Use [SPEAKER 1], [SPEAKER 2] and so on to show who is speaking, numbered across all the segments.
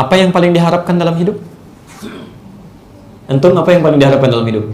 [SPEAKER 1] Apa yang paling diharapkan dalam hidup? Antum apa yang paling diharapkan dalam hidup?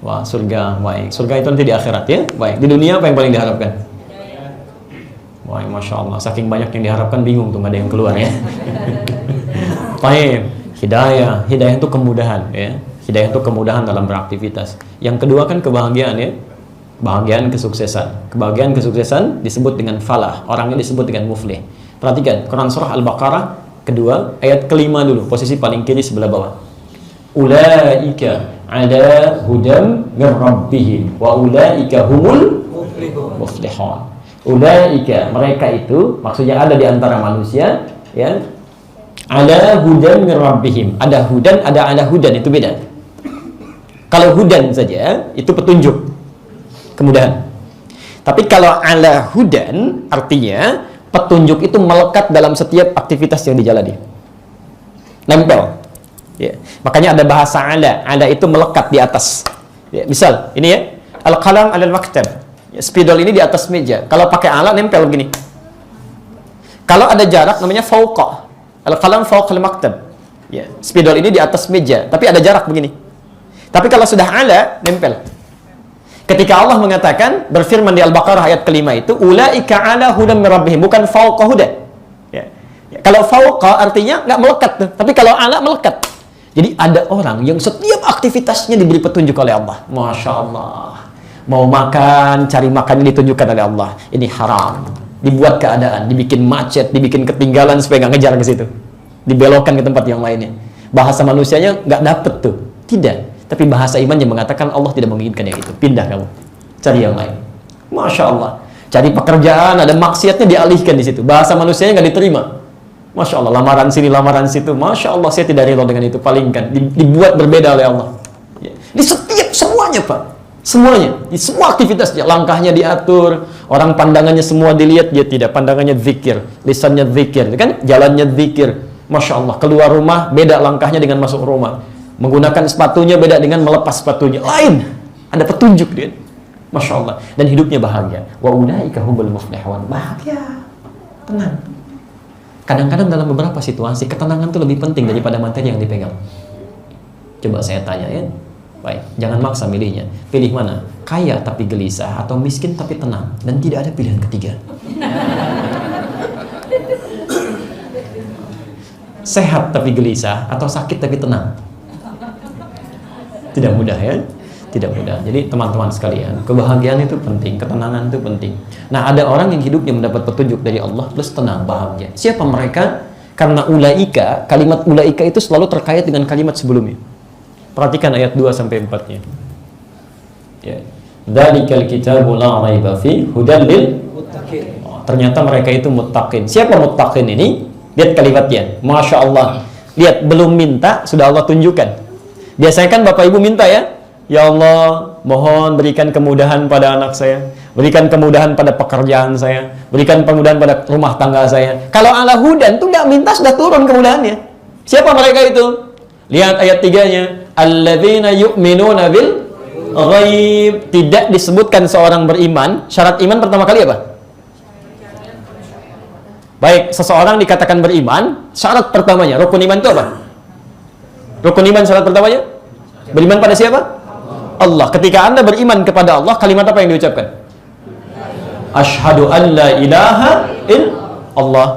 [SPEAKER 1] Wah, surga. Baik. Surga itu nanti di akhirat ya. Baik. Di dunia apa yang paling diharapkan? Wah, Masya Allah. Saking banyak yang diharapkan bingung tuh, nggak ada yang keluar ya. Baik. Hidayah. Hidayah itu kemudahan ya. Hidayah itu kemudahan dalam beraktivitas. Yang kedua kan kebahagiaan ya. Kebahagiaan kesuksesan. Kebahagiaan kesuksesan disebut dengan falah. Orangnya disebut dengan muflih. Perhatikan Quran surah Al-Baqarah kedua ayat kelima dulu, posisi paling kiri sebelah bawah. Ulaika ala hudam min rabbihim wa ulaika humul muflihun. Ulaika, mereka itu maksudnya ada di antara manusia ya. Ala hudam min rabbihim. Ada hudan, ada ala hudan, itu beda. Kalau hudan saja itu petunjuk, kemudahan. Tapi kalau ala hudan artinya petunjuk itu melekat dalam setiap aktivitas yang dijalani, nempel ya. Makanya ada bahasa ala. Ala itu melekat di atas ya. Misal ini ya, al-qalam alal maktab ya, spidol ini di atas meja. Kalau pakai ala nempel begini. Kalau ada jarak namanya fauqa. Al-qalam fauqal maktab ya, spidol ini di atas meja tapi ada jarak begini. Tapi kalau sudah ala nempel. Ketika Allah mengatakan, berfirman di Al-Baqarah ayat kelima itu, ulaika ala hudan min rabbihim, bukan fauqa huda. Ya. Ya. Kalau fauqa artinya nggak melekat tuh, tapi kalau ala melekat. Jadi ada orang yang setiap aktivitasnya diberi petunjuk oleh Allah. Masya Allah. Mau makan, cari makan ditunjukkan oleh Allah. Ini haram. Dibuat keadaan, dibikin macet, dibikin ketinggalan supaya nggak ngejar ke situ. Dibelokkan ke tempat yang lainnya. Bahasa manusianya nggak dapet tuh. Tidak. Tapi bahasa iman yang mengatakan Allah tidak menginginkan yang itu. Pindah kamu, cari yang lain. Masya Allah. Cari pekerjaan, ada maksiatnya dialihkan di situ. Bahasa manusianya nggak diterima. Masya Allah. Lamaran sini, lamaran situ. Masya Allah, saya tidak rela dengan itu. Palingkan. Dibuat berbeda oleh Allah. Ya. Di setiap semuanya Pak. Semuanya. Di semua aktivitasnya. Langkahnya diatur. Orang pandangannya semua dilihat. Dia tidak. Pandangannya zikir. Lisannya zikir. Kan? Jalannya zikir. Masya Allah. Keluar rumah, beda langkahnya dengan masuk rumah. Menggunakan sepatunya beda dengan melepas sepatunya. Lain. Ada petunjuk dia. Masya Allah. Dan hidupnya bahagia. Wa ulaika humul muflihun. Bahagia. Tenang. Kadang-kadang dalam beberapa situasi, ketenangan itu lebih penting daripada materi yang dipegang. Coba saya tanya ya. Baik. Jangan maksa milihnya. Pilih mana? Kaya tapi gelisah atau miskin tapi tenang. Dan tidak ada pilihan ketiga. Sehat tapi gelisah atau sakit tapi tenang. Tidak mudah ya, tidak mudah. Jadi teman-teman sekalian, kebahagiaan itu penting, ketenangan itu penting. Nah, ada orang yang hidupnya mendapat petunjuk dari Allah plus tenang, bahagia. Siapa mereka? Karena ulaika, kalimat ulaika itu selalu terkait dengan kalimat sebelumnya. Perhatikan ayat 2 sampai 4-nya. Ya. Dzalikal kitabu la raiba fi hudan lil muttaqin. Ternyata mereka itu muttaqin. Siapa muttaqin ini? Lihat kalimatnya. Masya Allah. Lihat, belum minta sudah Allah tunjukkan. Biasanya kan Bapak Ibu minta ya, ya Allah, mohon berikan kemudahan pada anak saya, berikan kemudahan pada pekerjaan saya, berikan kemudahan pada rumah tangga saya. Kalau ala hudan tuh nggak minta sudah turun kemudahannya. Siapa mereka itu? Lihat ayat 3-nya. Alladzina yu'minuna bil ghaib. Tidak disebutkan seorang beriman. Syarat iman pertama kali apa? Baik, seseorang dikatakan beriman, syarat pertamanya, rukun iman itu apa? Rukun iman syarat pertamanya? Beriman pada siapa? Allah. Ketika Anda beriman kepada Allah, kalimat apa yang diucapkan? Asyhadu an la ilaha illallah.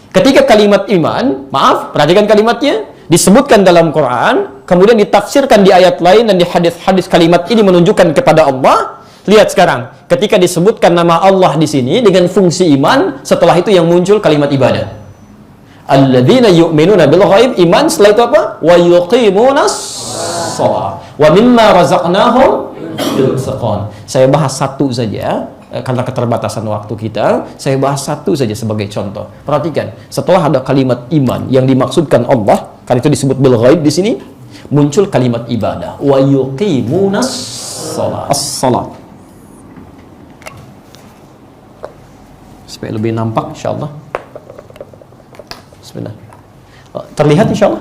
[SPEAKER 1] Ketika kalimat iman, maaf, perhatikan kalimatnya, disebutkan dalam Quran, kemudian ditafsirkan di ayat lain dan di hadis-hadis kalimat ini menunjukkan kepada Allah. Lihat sekarang, ketika disebutkan nama Allah di sini dengan fungsi iman, setelah itu yang muncul kalimat ibadah. Alladzina yu'minuna bil ghaib, iman, setelah itu apa? Wa yuqimunas shalah wa mimma razaqnahum yunfiqun. Saya bahas satu saja karena keterbatasan waktu kita. Saya bahas satu saja sebagai contoh. Perhatikan, setelah ada kalimat iman yang dimaksudkan Allah, karena itu disebut bil ghaib di sini, muncul kalimat ibadah. Wa yuqimunas shalah. As-shalah. Supaya lebih nampak insyaallah. Bismillah. Terlihat insya Allah?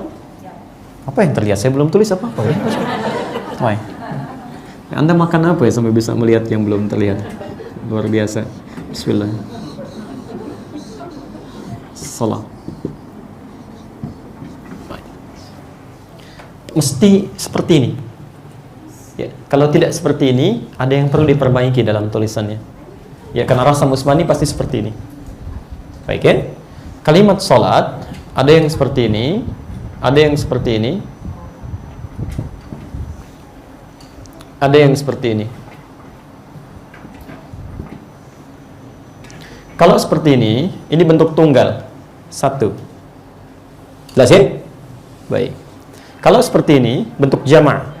[SPEAKER 1] Apa yang terlihat? Saya belum tulis apa-apa ya. Baik. Anda makan apa ya sampai bisa melihat yang belum terlihat? Luar biasa. Bismillah. salat. Mesti seperti ini. Ya, kalau tidak seperti ini, ada yang perlu diperbaiki dalam tulisannya. Ya, karena Rasam Usmani pasti seperti ini. Baik ya. Kalimat salat ada yang seperti ini, ada yang seperti ini, ada yang seperti ini. Kalau seperti ini bentuk tunggal. Satu. Jelas ya? Baik. Kalau seperti ini, bentuk jama'.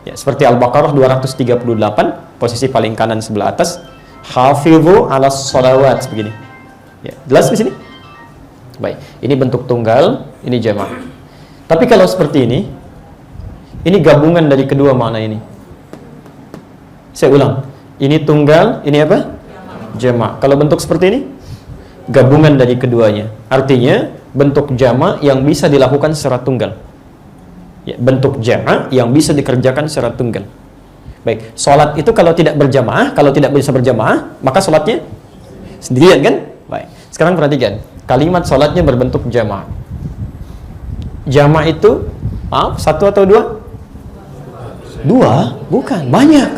[SPEAKER 1] Ya, seperti Al-Baqarah 238, posisi paling kanan sebelah atas. Hafidhu 'alas shalawat, begini. Ya, jelas di sini? Baik. Ini bentuk tunggal, ini jama'. Tapi kalau seperti ini gabungan dari kedua makna ini. Saya ulang. Ini tunggal, ini apa? Jama'. Kalau bentuk seperti ini, gabungan dari keduanya. Artinya bentuk jama' yang bisa dilakukan secara tunggal. Ya, bentuk jama' yang bisa dikerjakan secara tunggal. Baik, sholat itu kalau tidak berjamaah, kalau tidak bisa berjamaah, maka sholatnya sendirian kan? Baik. Sekarang perhatikan, kalimat sholatnya berbentuk jama'. Jama' itu, maaf, satu atau dua? Dua? Bukan, banyak.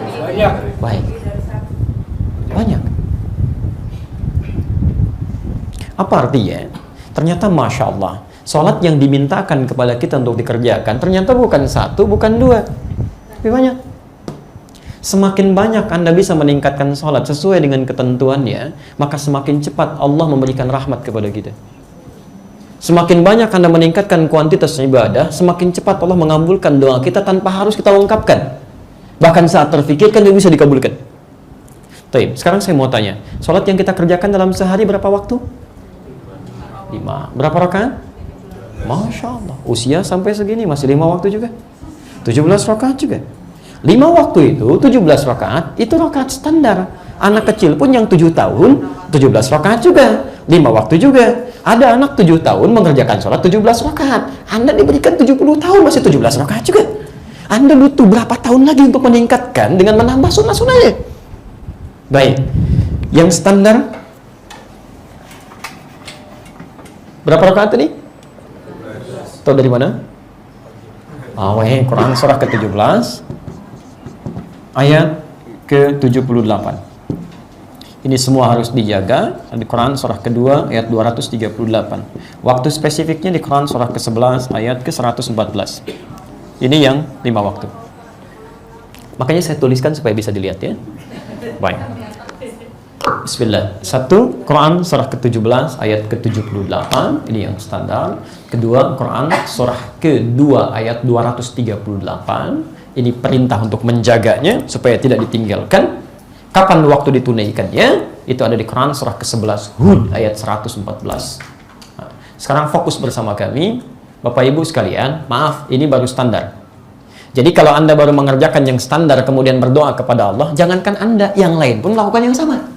[SPEAKER 1] Baik. Banyak. Apa artinya? Ternyata Masya Allah, sholat yang dimintakan kepada kita untuk dikerjakan ternyata bukan satu, bukan dua, tapi banyak. Semakin banyak Anda bisa meningkatkan sholat sesuai dengan ketentuannya, maka semakin cepat Allah memberikan rahmat kepada kita. Semakin banyak Anda meningkatkan kuantitas ibadah, semakin cepat Allah mengabulkan doa kita tanpa harus kita ungkapkan. Bahkan saat terfikirkan dia bisa dikabulkan. Baik, sekarang saya mau tanya, sholat yang kita kerjakan dalam sehari berapa waktu? 5. Berapa rakaat? Masya Allah, usia sampai segini masih 5 waktu juga. 17 rakaat juga. 5 waktu itu, 17 rakaat, itu rakaat standar. Anak kecil pun yang 7 tahun, 17 rakaat juga. 5 waktu juga. Ada anak 7 tahun mengerjakan sholat 17 rakaat. Anda diberikan 70 tahun masih 17 rakaat juga. Anda butuh berapa tahun lagi untuk meningkatkan dengan menambah sunnah-sunnahnya? Baik, yang standar berapa rakaat tadi? Tahu dari mana? Quran surah ke-17 ayat ke-78. Ini semua harus dijaga. Di Quran surah kedua ayat 238. Waktu spesifiknya di Quran surah ke-11 ayat ke-114. Ini yang 5 waktu. Makanya saya tuliskan supaya bisa dilihat ya. Baik. Bismillah. 1. Quran surah ke-17 ayat ke-78, ini yang standar. Kedua, Quran surah kedua ayat 238. Ini perintah untuk menjaganya supaya tidak ditinggalkan. Kapan waktu ditunaikannya? Itu ada di Quran surah ke-11 Hud ayat 114. Nah, sekarang fokus bersama kami, Bapak Ibu sekalian. Maaf, ini baru standar. Jadi kalau Anda baru mengerjakan yang standar kemudian berdoa kepada Allah, jangankan Anda, yang lain pun melakukan yang sama.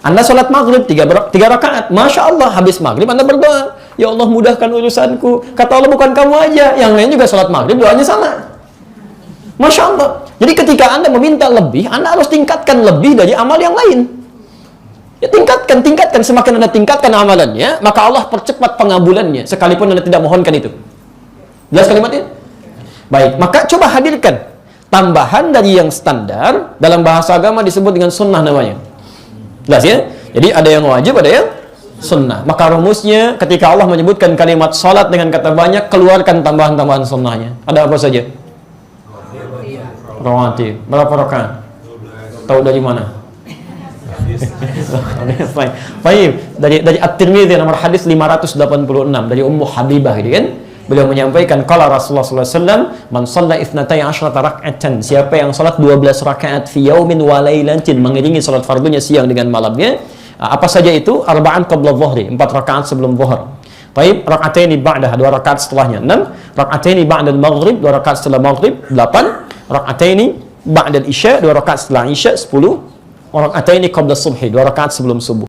[SPEAKER 1] Anda sholat maghrib 3 rakaat, Masya Allah, habis maghrib Anda berdoa, ya Allah mudahkan urusanku. Kata Allah, bukan kamu aja, yang lain juga sholat maghrib doanya sama. Masya Allah. Jadi ketika Anda meminta lebih, Anda harus tingkatkan lebih dari amal yang lain. Ya tingkatkan. Semakin Anda tingkatkan amalannya, maka Allah percepat pengabulannya, sekalipun Anda tidak mohonkan itu. Jelas kalimatnya? Baik, maka coba hadirkan tambahan dari yang standar. Dalam bahasa agama disebut dengan sunnah namanya. Jelas ya? Jadi ada yang wajib, ada yang sunnah. Maka rumusnya ketika Allah menyebutkan kalimat salat dengan kata banyak, keluarkan tambahan-tambahan sunnahnya. Ada apa saja? Rawatib. Berapa rakaat? Tahu dari mana? Baik. Dari At-Tirmidzi nomor hadis 586 dari Ummu Habibah gitu kan. Beliau menyampaikan qala Rasulullah sallallahu alaihi wasallam, man shalla 12 raka'atan, siapa yang salat 12 rakaat fi yaumin wa lailatin, mengiringi salat fardunya siang dengan malamnya. Apa saja itu? Arba'an qabla dhuhri, 4 rakaat sebelum zuhur. Baik, raka'ataini ba'daha, 2 rakaat setelahnya. 6 raka'ataini ba'da al-maghrib, 2 rakaat setelah maghrib. 8 raka'ataini ba'da al-isya, 2 rakaat setelah isya. 10 raka'ataini qabla subhi, 2 rakaat sebelum subuh.